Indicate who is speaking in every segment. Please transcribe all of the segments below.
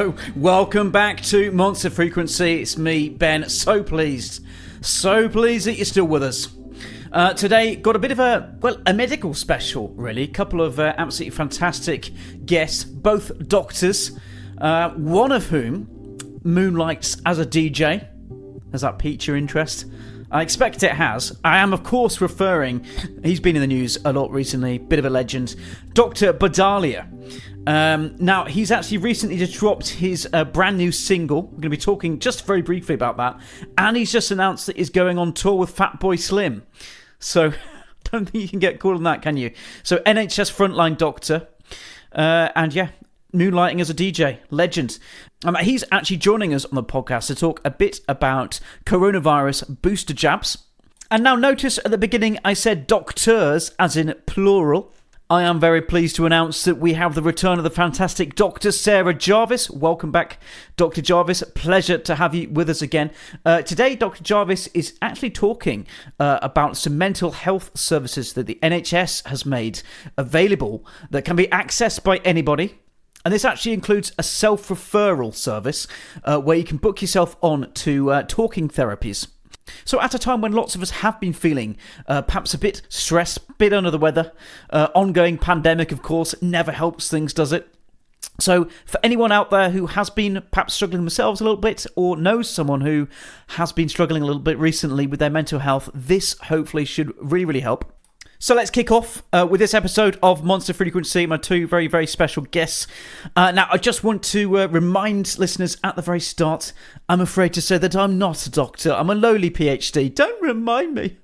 Speaker 1: So, welcome back to Monster Frequency. It's me, Ben. So pleased that you're still with us. Today, got a bit of a medical special, really. A couple of absolutely fantastic guests, both doctors, one of whom moonlights as a DJ. Has that piqued your interest? I expect it has. I am, of course, referring, he's been in the news a lot recently, bit of a legend, Dr. Bodalia. Now, he's actually recently just dropped his brand new single. We're going to be talking just very briefly about that. And he's just announced that he's going on tour with Fatboy Slim. So, don't think you can get cooler than that, can you? So, NHS frontline doctor. And yeah, moonlighting as a DJ. Legend. He's actually joining us on the podcast to talk a bit about coronavirus booster jabs. And now notice at the beginning I said doctors as in plural. I am very pleased to announce that we have the return of the fantastic Dr. Sarah Jarvis. Welcome back, Dr. Jarvis. Pleasure to have you with us again. Today, Dr. Jarvis is actually talking about some mental health services that the NHS has made available that can be accessed by anybody. And this actually includes a self-referral service where you can book yourself on to talking therapies. So at a time when lots of us have been feeling perhaps a bit stressed, a bit under the weather, ongoing pandemic, of course, never helps things, does it? So for anyone out there who has been perhaps struggling themselves a little bit or knows someone who has been struggling a little bit recently with their mental health, this hopefully should really, really help. So let's kick off with this episode of Monster Frequency, my two very, very special guests. Now, I just want to remind listeners at the very start, I'm afraid to say that I'm not a doctor. I'm a lowly PhD. Don't remind me.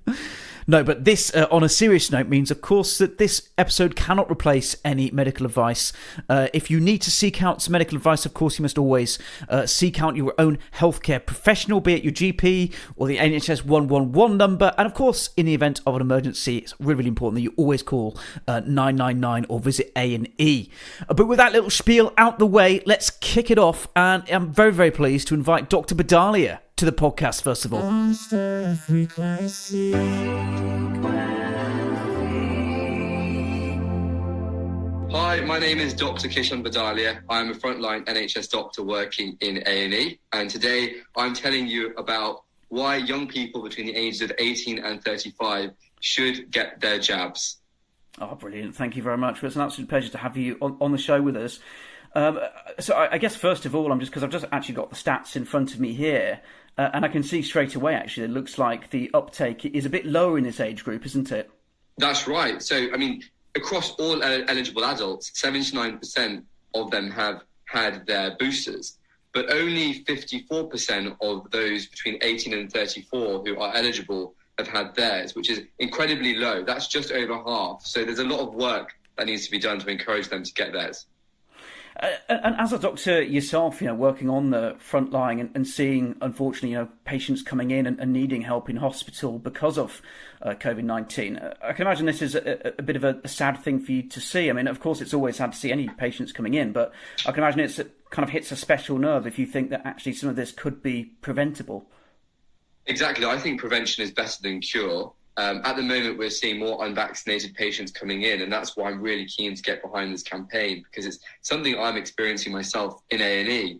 Speaker 1: No, but this, on a serious note, means, of course, that this episode cannot replace any medical advice. If you need to seek out some medical advice, of course, you must always seek out your own healthcare professional, be it your GP or the NHS 111 number. And, of course, in the event of an emergency, it's really, really important that you always call 999 or visit A&E. But with that little spiel out the way, let's kick it off. And I'm very, very pleased to invite Dr. Bodalia to the podcast, first of all.
Speaker 2: Monster Frequency.
Speaker 3: Hi, my name is Dr. Kishan Bodalia. I'm a frontline NHS doctor working in A&E, and today I'm telling you about why young people between the ages of 18 and 35 should get their jabs.
Speaker 1: Oh, brilliant. Thank you very much. It's an absolute pleasure to have you on the show with us. So I guess, first of all, I've just actually got the stats in front of me here, and I can see straight away, actually, it looks like the uptake is a bit lower in this age group, isn't it?
Speaker 3: That's right. So, I mean, across all eligible adults, 79% of them have had their boosters, but only 54% of those between 18 and 34 who are eligible have had theirs, which is incredibly low. That's just over half. So there's a lot of work that needs to be done to encourage them to get theirs.
Speaker 1: And as a doctor yourself, working on the front line and seeing, unfortunately, patients coming in and needing help in hospital because of COVID-19, I can imagine this is a bit of a sad thing for you to see. I mean, of course, it's always sad to see any patients coming in, but I can imagine it kind of hits a special nerve if you think that actually some of this could be preventable.
Speaker 3: Exactly. I think prevention is better than cure. At the moment, we're seeing more unvaccinated patients coming in, and that's why I'm really keen to get behind this campaign, because it's something I'm experiencing myself in A&E.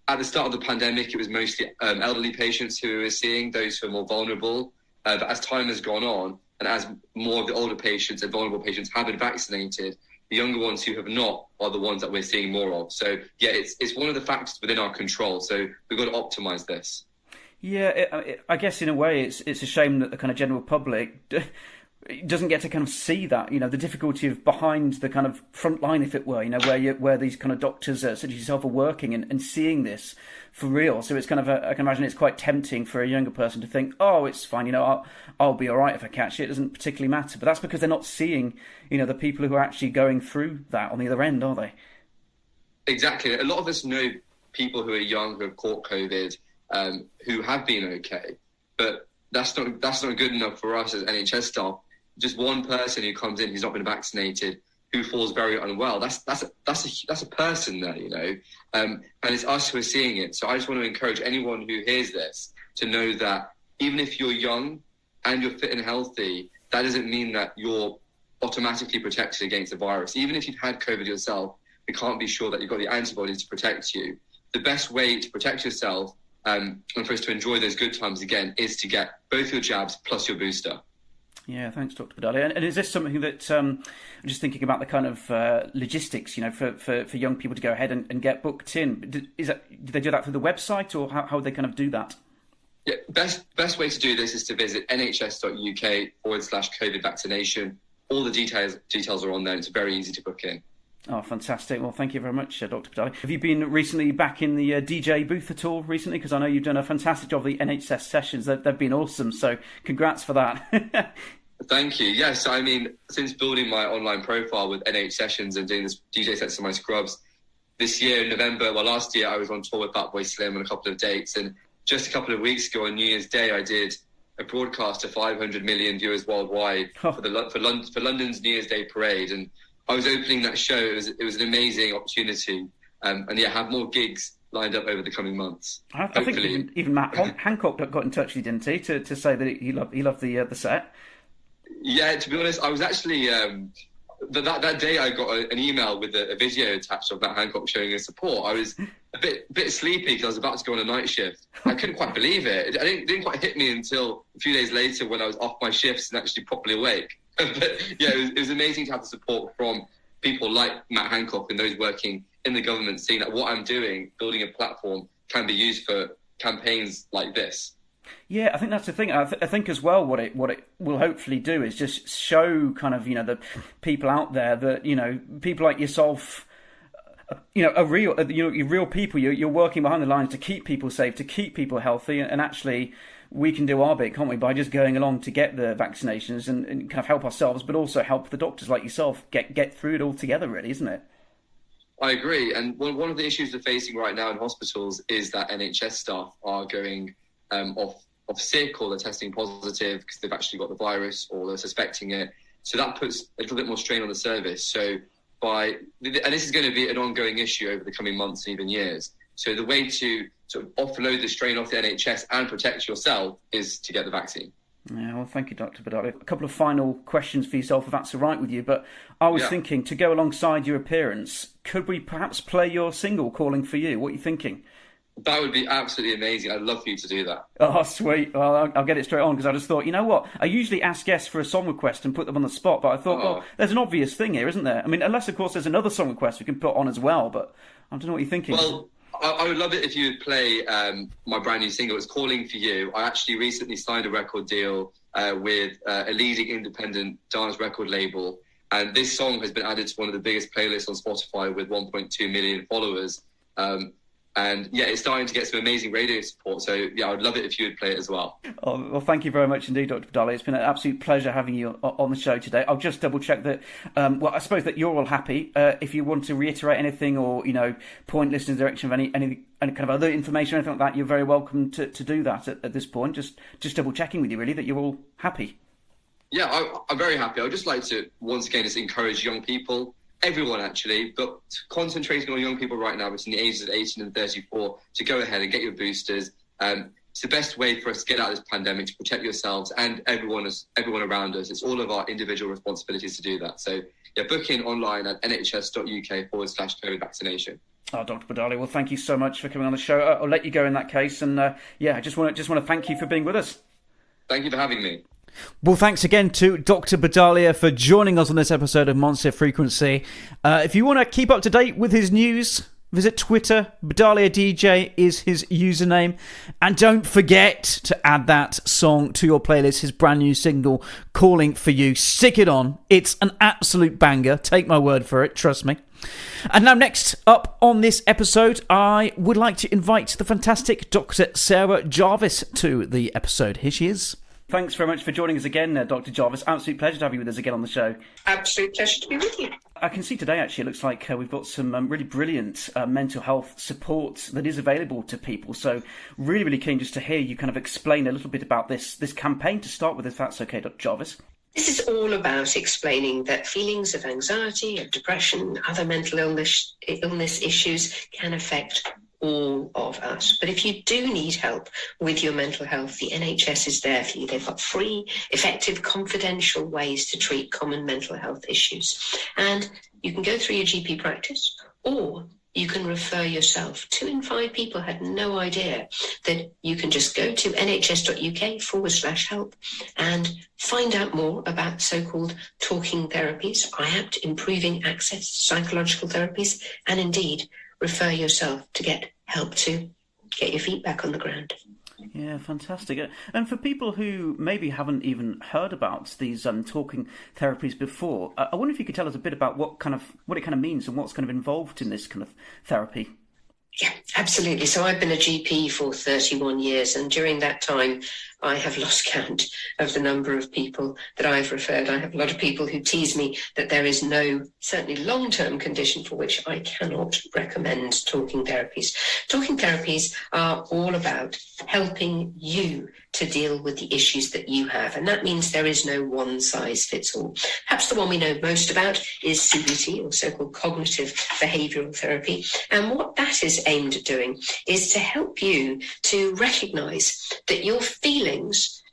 Speaker 3: At the start of the pandemic, it was mostly elderly patients who we were seeing, those who are more vulnerable. But as time has gone on, and as more of the older patients and vulnerable patients have been vaccinated, the younger ones who have not are the ones that we're seeing more of. So, yeah, it's one of the factors within our control. So we've got to optimise this.
Speaker 1: Yeah, I guess in a way it's a shame that the kind of general public doesn't get to kind of see that, the difficulty of behind the kind of front line, if it were, where these kind of doctors such as yourself are working and seeing this for real. So it's kind of, I can imagine it's quite tempting for a younger person to think, oh, it's fine, I'll be all right if I catch it. It doesn't particularly matter. But that's because they're not seeing, the people who are actually going through that on the other end, are they?
Speaker 3: Exactly. A lot of us know people who are young who have caught COVID, who have been okay, but that's not good enough for us as NHS staff. Just one person who comes in who's not been vaccinated, who falls very unwell. That's a person there, and it's us who are seeing it. So I just want to encourage anyone who hears this to know that even if you're young and you're fit and healthy, that doesn't mean that you're automatically protected against the virus. Even if you've had COVID yourself, we can't be sure that you've got the antibodies to protect you. the best way to protect yourself and for us to enjoy those good times again is to get both your jabs plus your booster.
Speaker 1: Yeah, thanks, Dr. Bodalia. And is this something that I'm just thinking about the kind of logistics, for young people to go ahead and get booked in? Do they do that through the website, or how would they kind of do that?
Speaker 3: Yeah, best way to do this is to visit nhs.uk/COVID vaccination. All the details are on there. It's very easy to book in.
Speaker 1: Oh, fantastic. Well, thank you very much, Dr. Bodalia. Have you been recently back in the DJ booth at all recently? Because I know you've done a fantastic job of the NHS sessions. They've been awesome, so congrats for that.
Speaker 3: Thank you. Yes, I mean, since building my online profile with NH Sessions and doing this DJ sets of my scrubs, this year in November, last year I was on tour with Fatboy Slim on a couple of dates, and just a couple of weeks ago on New Year's Day I did a broadcast to 500 million viewers worldwide for London's New Year's Day parade, and I was opening that show. It was an amazing opportunity, and have more gigs lined up over the coming months.
Speaker 1: I think even Matt Hancock got in touch with you, didn't he, to say that he loved the set.
Speaker 3: Yeah, to be honest, I was actually that day I got an email with a video attached of Matt Hancock showing his support. I was a bit sleepy because I was about to go on a night shift. I couldn't quite believe it. It didn't quite hit me until a few days later when I was off my shifts and actually properly awake. But yeah, it was amazing to have the support from people like Matt Hancock and those working in the government, seeing that what I'm doing, building a platform, can be used for campaigns like this.
Speaker 1: Yeah, I think that's the thing. I think as well, what it will hopefully do is just show kind of the people out there that people like yourself, are real. You're real people. You're working behind the lines to keep people safe, to keep people healthy, and actually we can do our bit, can't we, by just going along to get the vaccinations and kind of help ourselves, but also help the doctors like yourself get through it all together. Really, isn't it?
Speaker 3: I agree. And one of the issues we're facing right now in hospitals is that NHS staff are going off sick, or they're testing positive because they've actually got the virus or they're suspecting it. So that puts a little bit more strain on the service. So and this is going to be an ongoing issue over the coming months and even years. So the way to sort of offload the strain off the NHS and protect yourself is to get the vaccine.
Speaker 1: Yeah, well, thank you, Dr. Bodalia. A couple of final questions for yourself, if that's all right with you. But I was thinking, to go alongside your appearance, could we perhaps play your single, Calling for You? What are you thinking?
Speaker 3: That would be absolutely amazing. I'd love for you to do that.
Speaker 1: Oh, sweet. Well, I'll get it straight on, because I just thought, you know what? I usually ask guests for a song request and put them on the spot, but I thought, well, there's an obvious thing here, isn't there? I mean, unless, of course, there's another song request we can put on as well, but I don't know what you're thinking.
Speaker 3: Well, I would love it if you would play my brand new single. It's Calling for You. I actually recently signed a record deal with a leading independent dance record label, and this song has been added to one of the biggest playlists on Spotify with 1.2 million followers. And yeah, it's starting to get some amazing radio support. So yeah, I would love it if you would play it as well.
Speaker 1: Oh, well, thank you very much indeed, Dr. Bodalia. It's been an absolute pleasure having you on the show today. I'll just double check that. I suppose that you're all happy. If you want to reiterate anything or point listeners in the direction of any kind of other information or anything like that, you're very welcome to do that at this point. Just double checking with you really that you're all happy.
Speaker 3: Yeah, I'm very happy. I'd just like to once again just encourage young people. Everyone actually, but concentrating on young people right now between the ages of 18 and 34 to go ahead and get your boosters. It's the best way for us to get out of this pandemic, to protect yourselves and everyone around us. It's all of our individual responsibilities to do that. So yeah, book in online at nhs.uk/COVID vaccination.
Speaker 1: Oh, Dr. Bodalia, well, thank you so much for coming on the show. I'll let you go in that case, and I just want to thank you for being with us.
Speaker 3: Thank you for having me.
Speaker 1: Well, thanks again to Dr. Bodalia for joining us on this episode of Monster Frequency. If you want to keep up to date with his news, visit Twitter. Bodalia DJ is his username. And don't forget to add that song to your playlist, his brand new single, Calling for You. Stick it on. It's an absolute banger. Take my word for it. Trust me. And now next up on this episode, I would like to invite the fantastic Dr. Sarah Jarvis to the episode. Here she is. Thanks very much for joining us again, Dr. Jarvis. Absolute pleasure to have you with us again on the show.
Speaker 4: Absolute pleasure to be with you.
Speaker 1: I can see today, actually, it looks like we've got some really brilliant mental health support that is available to people. So really, really keen just to hear you kind of explain a little bit about this campaign to start with, if that's okay, Dr. Jarvis.
Speaker 4: This is all about explaining that feelings of anxiety, of depression, other mental illness issues can affect all of us. But if you do need help with your mental health, the NHS is there for you. They've got free, effective, confidential ways to treat common mental health issues. And you can go through your GP practice, or you can refer yourself. 2 in 5 people had no idea that you can just go to nhs.uk/help and find out more about so-called talking therapies, IAPT, improving access to psychological therapies, and indeed refer yourself to get help to get your feet back on the ground.
Speaker 1: Yeah, fantastic. And for people who maybe haven't even heard about these talking therapies before, I wonder if you could tell us a bit about what it kind of means and what's kind of involved in this kind of therapy.
Speaker 4: Yeah, absolutely. So I've been a GP for 31 years, and during that time, I have lost count of the number of people that I've referred. I have a lot of people who tease me that there is no, certainly long-term condition for which I cannot recommend talking therapies. Talking therapies are all about helping you to deal with the issues that you have, and that means there is no one-size-fits-all. Perhaps the one we know most about is CBT, or so-called cognitive behavioural therapy, and what that is aimed at doing is to help you to recognise that your feelings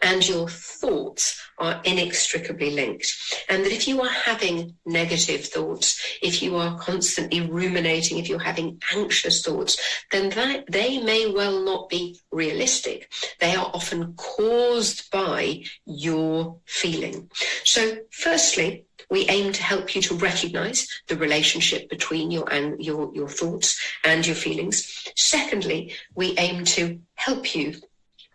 Speaker 4: and your thoughts are inextricably linked. And that if you are having negative thoughts, if you are constantly ruminating, if you're having anxious thoughts, then they may well not be realistic. They are often caused by your feeling. So firstly, we aim to help you to recognise the relationship between your thoughts and your feelings. Secondly, we aim to help you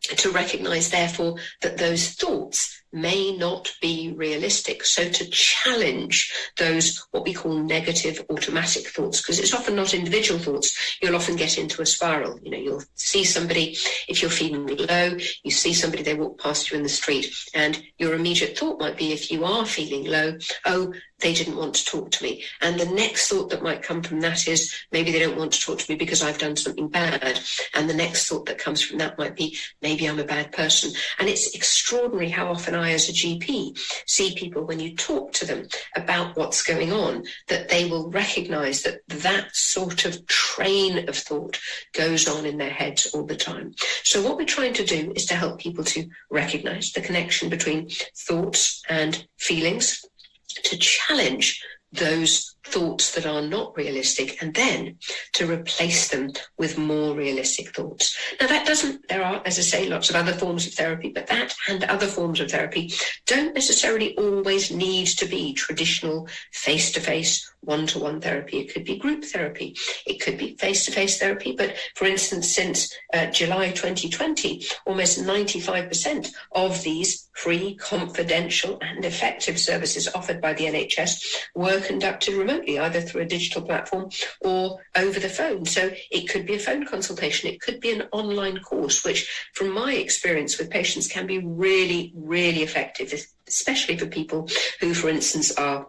Speaker 4: to recognise, therefore, that those thoughts may not be realistic. So to challenge those, what we call negative automatic thoughts, because it's often not individual thoughts, you'll often get into a spiral. You know, you'll see somebody, if you're feeling low, you see somebody, they walk past you in the street, and your immediate thought might be, if you are feeling low, oh, they didn't want to talk to me. And the next thought that might come from that is, maybe they don't want to talk to me because I've done something bad. And the next thought that comes from that might be, maybe I'm a bad person. And it's extraordinary how often I, as a GP, see people, when you talk to them about what's going on, that they will recognise that that sort of train of thought goes on in their heads all the time. So what we're trying to do is to help people to recognise the connection between thoughts and feelings, to challenge those thoughts that are not realistic, and then to replace them with more realistic thoughts. Now there are, as I say, lots of other forms of therapy, but that and other forms of therapy don't necessarily always need to be traditional face-to-face, one-to-one therapy. It could be group therapy. It could be face-to-face therapy. But for instance, since July 2020, almost 95% of these free, confidential and effective services offered by the NHS were conducted remotely, either through a digital platform or over the phone. So it could be a phone consultation. It could be an online course, which from my experience with patients can be really, really effective, especially for people who, for instance, are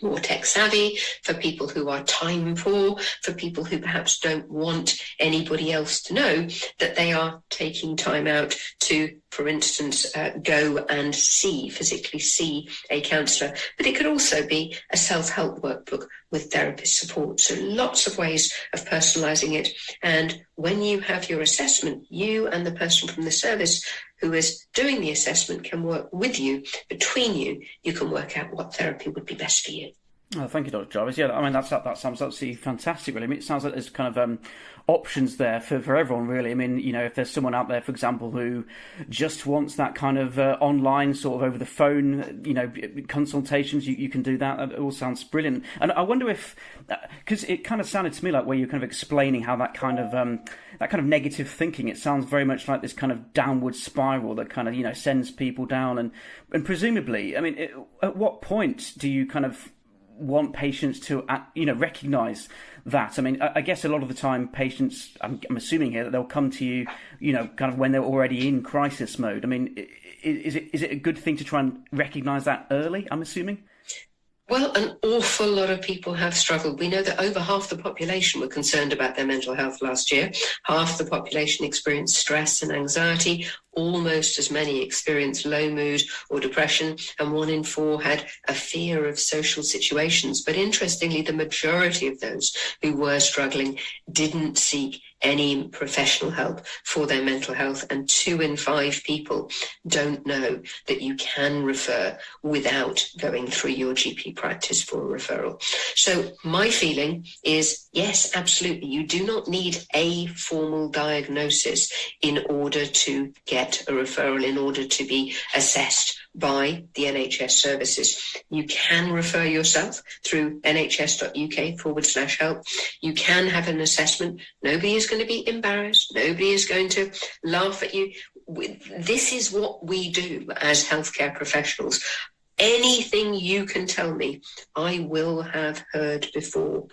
Speaker 4: more tech savvy, for people who are time poor, for people who perhaps don't want anybody else to know that they are taking time out to, for instance, go and physically see a counsellor. But it could also be a self-help workbook with therapist support. So lots of ways of personalising it. And when you have your assessment, you and the person from the service who is doing the assessment can work with you. Between you, you can work out what therapy would be best for you.
Speaker 1: Oh, thank you, Dr. Jarvis. Yeah, I mean, that sounds absolutely fantastic, really. I mean, it sounds like there's kind of options there for everyone, really. I mean, you know, if there's someone out there, for example, who just wants that kind of online, sort of over the phone, you know, consultations, you can do that. That all sounds brilliant. And I wonder if, because it kind of sounded to me like where you're kind of explaining how that kind of negative thinking, it sounds very much like this kind of downward spiral that kind of, you know, sends people down. And presumably, I mean, at what point do you kind of want patients to, you know, recognise that? I mean, I guess a lot of the time patients, I'm assuming here, that they'll come to you, you know, kind of when they're already in crisis mode. I mean, is it a good thing to try and recognise that early, I'm assuming?
Speaker 4: Well, an awful lot of people have struggled. We know that over half the population were concerned about their mental health last year. Half the population experienced stress and anxiety. almost as many experienced low mood or depression, and 1 in 4 had a fear of social situations. But interestingly, the majority of those who were struggling didn't seek any professional help for their mental health, and 2 in 5 people don't know that you can refer without going through your GP practice for a referral. So my feeling is, yes, absolutely, you do not need a formal diagnosis in order to get a referral, in order to be assessed by the NHS services. You can refer yourself through nhs.uk/help. You can have an assessment. Nobody is going to be embarrassed. Nobody is going to laugh at you. This is what we do as healthcare professionals. Anything you can tell me, I will have heard before.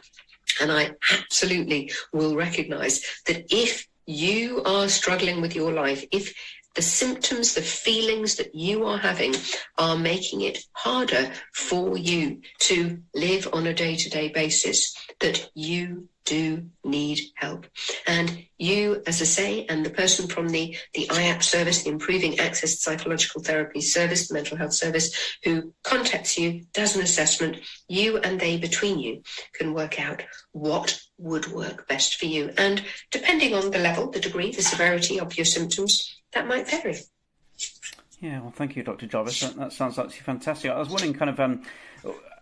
Speaker 4: And I absolutely will recognise that if you are struggling with your life, if the symptoms, the feelings that you are having are making it harder for you to live on a day-to-day basis, that you do need help. And you, as I say, and the person from the IAP service, the Improving Access to Psychological Therapy service, the mental health service, who contacts you, does an assessment, you and they between you can work out what would work best for you. And depending on the level, the degree, the severity of your symptoms, that might vary.
Speaker 1: Yeah, well, thank you, Dr. Jarvis. That sounds absolutely fantastic. I was wondering, kind of,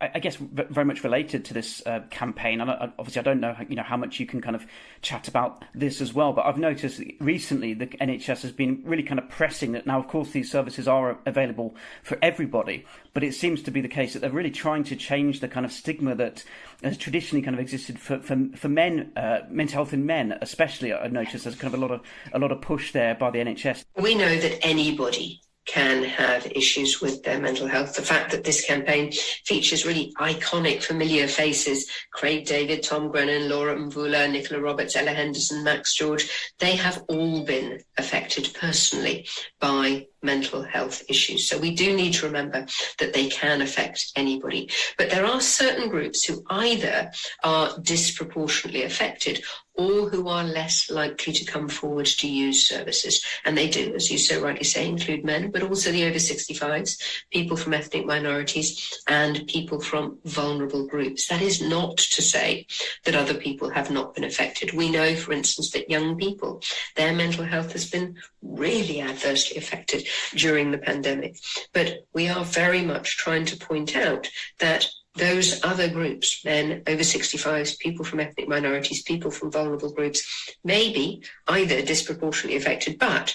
Speaker 1: I guess, very much related to this campaign. And obviously, I don't know, how much you can kind of chat about this as well. But I've noticed that recently the NHS has been really kind of pressing that now. Of course, these services are available for everybody, but it seems to be the case that they're really trying to change the kind of stigma that has traditionally kind of existed for men, mental health in men, especially. I've noticed there's kind of a lot of push there by the NHS.
Speaker 4: We know that anybody can have issues with their mental health. The fact that this campaign features really iconic, familiar faces, Craig David, Tom Grennan, Laura Mvula, Nicola Roberts, Ella Henderson, Max George, they have all been affected personally by mental health issues. So we do need to remember that they can affect anybody. But there are certain groups who either are disproportionately affected or who are less likely to come forward to use services. And they do, as you so rightly say, include men, but also the over 65s, people from ethnic minorities, and people from vulnerable groups. That is not to say that other people have not been affected. We know, for instance, that young people, their mental health has been really adversely affected during the pandemic. But we are very much trying to point out that those other groups, men over 65s, people from ethnic minorities, people from vulnerable groups, may be either disproportionately affected, but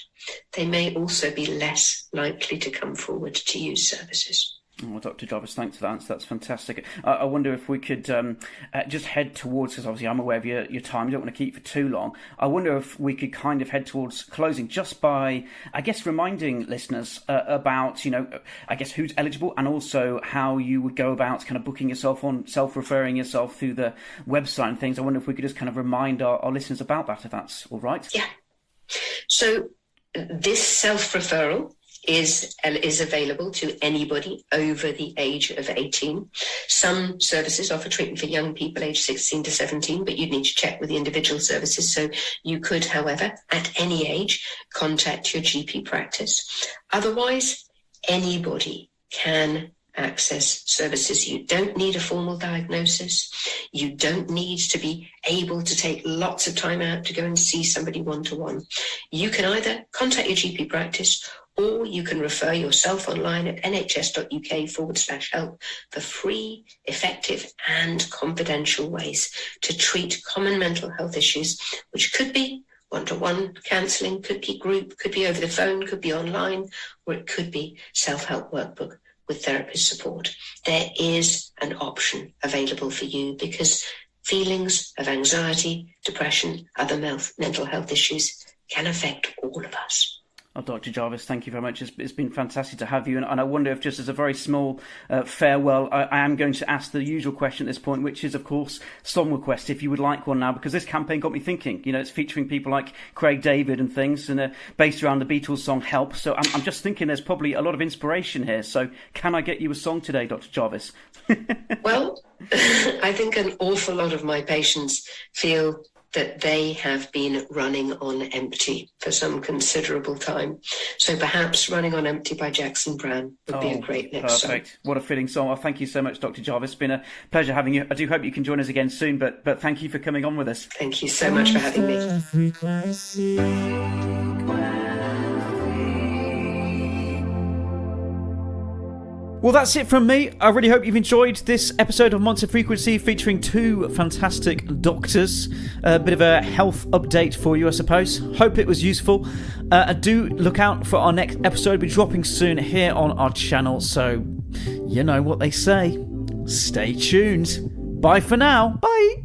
Speaker 4: they may also be less likely to come forward to use services.
Speaker 1: Well, Dr. Jarvis, thanks for that. That's fantastic. I wonder if we could just head towards, because obviously I'm aware of your time, you don't want to keep for too long. I wonder if we could kind of head towards closing just by, I guess, reminding listeners about, I guess, who's eligible and also how you would go about kind of booking yourself on, self-referring yourself through the website and things. I wonder if we could just kind of remind our listeners about that, if that's all right.
Speaker 4: Yeah. So this self-referral is available to anybody over the age of 18. Some services offer treatment for young people aged 16 to 17, but you'd need to check with the individual services. So you could, however, at any age, contact your GP practice. Otherwise, anybody can access services. You don't need a formal diagnosis. You don't need to be able to take lots of time out to go and see somebody one-to-one. You can either contact your GP practice or you can refer yourself online at nhs.uk/help for free, effective and confidential ways to treat common mental health issues, which could be one-to-one counselling, could be group, could be over the phone, could be online, or it could be self-help workbook with therapist support. There is an option available for you because feelings of anxiety, depression, other mental health issues can affect all of us.
Speaker 1: Oh, Dr. Jarvis, thank you very much. It's been fantastic to have you. And I wonder if, just as a very small farewell, I am going to ask the usual question at this point, which is, of course, song request, if you would like one now, because this campaign got me thinking. It's featuring people like Craig David and things, and based around the Beatles song Help. So I'm just thinking there's probably a lot of inspiration here. So can I get you a song today, Dr. Jarvis?
Speaker 4: Well, I think an awful lot of my patients feel that they have been running on empty for some considerable time. So perhaps Running on Empty by Jackson Browne would be a great next song.
Speaker 1: Perfect. What a fitting song. Well, thank you so much, Dr. Jarvis. It's been a pleasure having you. I do hope you can join us again soon, but thank you for coming on with us.
Speaker 4: Thank you so much for having me.
Speaker 2: Frequency.
Speaker 1: Well, that's it from me. I really hope you've enjoyed this episode of Monster Frequency featuring two fantastic doctors. A bit of a health update for you, I suppose. Hope it was useful. Do look out for our next episode. We'll be dropping soon here on our channel. So, you know what they say. Stay tuned. Bye for now. Bye.